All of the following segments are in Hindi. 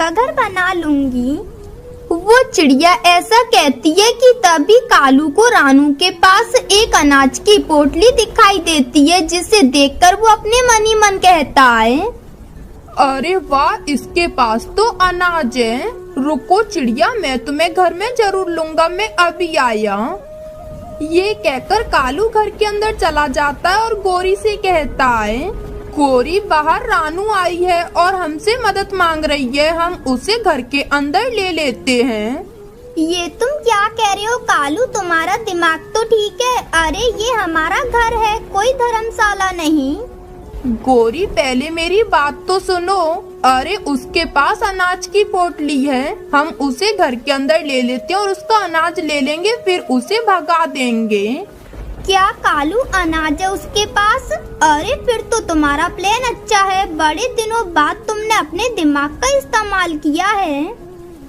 पक्का घर बना लूंगी। वो चिड़िया ऐसा कहती है कि तभी कालू को रानू के पास एक अनाज की पोटली दिखाई देती है, जिसे देखकर वो अपने मन ही मन कहता है, अरे वाह, इसके पास तो अनाज है। रुको चिड़िया, मैं तुम्हें घर में जरूर लूंगा, मैं अभी आया। ये कहकर कालू घर के अंदर चला जाता है और गोरी से कहता है, गोरी बाहर रानू आई है और हमसे मदद मांग रही है, हम उसे घर के अंदर ले लेते हैं। ये तुम क्या कह रहे हो कालू, तुम्हारा दिमाग तो ठीक है। अरे ये हमारा घर है, कोई धर्मशाला नहीं। गोरी पहले मेरी बात तो सुनो। अरे उसके पास अनाज की पोटली है, हम उसे घर के अंदर ले लेते हैं और उसका अनाज ले लेंगे, फिर उसे भगा देंगे। क्या कालू अनाज है उसके पास? अरे फिर तो तुम्हारा प्लान अच्छा है, बड़े दिनों बाद तुमने अपने दिमाग का इस्तेमाल किया है।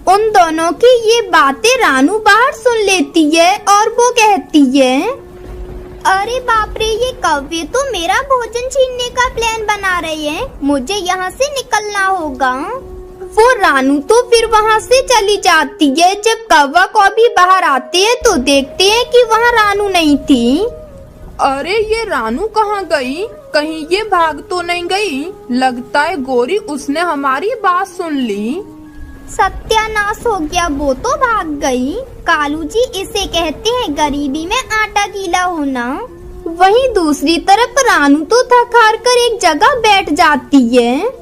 उन दोनों की ये बातें रानू बाहर सुन लेती है और वो कहती है, अरे बाप रे, ये कौवे तो मेरा भोजन छीनने का प्लान बना रहे हैं, मुझे यहाँ से निकलना होगा। वो रानू तो फिर वहाँ से चली जाती है। जब कौवा कौवी बाहर आते हैं तो देखते हैं कि वहाँ रानू नहीं थी। अरे ये रानू कहाँ गई? कहीं ये भाग तो नहीं गई? लगता है गोरी उसने हमारी बात सुन ली। सत्यानाश हो गया, वो तो भाग गई। कालू जी, इसे कहते हैं गरीबी में आटा गीला होना। वहीं दूसरी तरफ रानू तो थक हार कर एक जगह बैठ जाती है।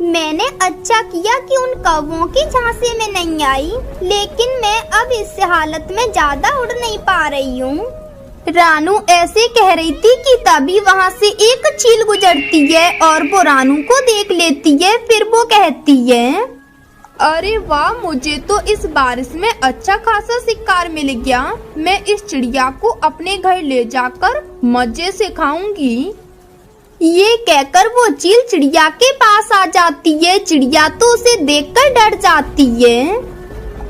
मैंने अच्छा किया कि उन कौवों की झांसे में नहीं आई, लेकिन मैं अब इस हालत में ज्यादा उड़ नहीं पा रही हूँ। रानू ऐसे कह रही थी कि तभी वहाँ से एक चील गुजरती है और वो रानू को देख लेती है। फिर वो कहती है, अरे वाह, मुझे तो इस बारिश में अच्छा खासा शिकार मिल गया। मैं इस चिड़िया को अपने घर ले जाकर मजे से खाऊंगी। ये कहकर वो चील चिड़िया के पास आ जाती है। चिड़िया तो उसे देखकर डर जाती है।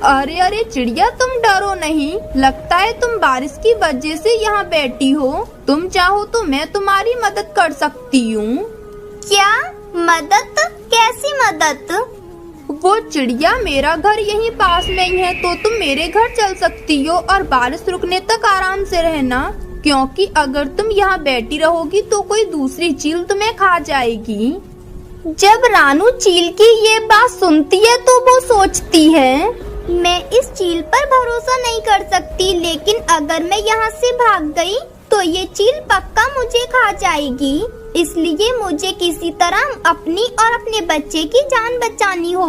अरे अरे चिड़िया, तुम डरो नहीं, लगता है तुम बारिश की वजह से यहाँ बैठी हो। तुम चाहो तो मैं तुम्हारी मदद कर सकती हूँ। क्या मदद? कैसी मदद? वो चिड़िया, मेरा घर यहीं पास में ही है, तो तुम मेरे घर चल सकती हो और बारिश रुकने तक आराम से रहना, क्योंकि अगर तुम यहाँ बैठी रहोगी तो कोई दूसरी चील तुम्हें खा जाएगी। जब रानू चील की ये बात सुनती है तो वो सोचती है, मैं इस चील पर भरोसा नहीं कर सकती, लेकिन अगर मैं यहाँ से भाग गई तो ये चील पक्का मुझे खा जाएगी। इसलिए मुझे किसी तरह अपनी और अपने बच्चे की जान बचानी होगी।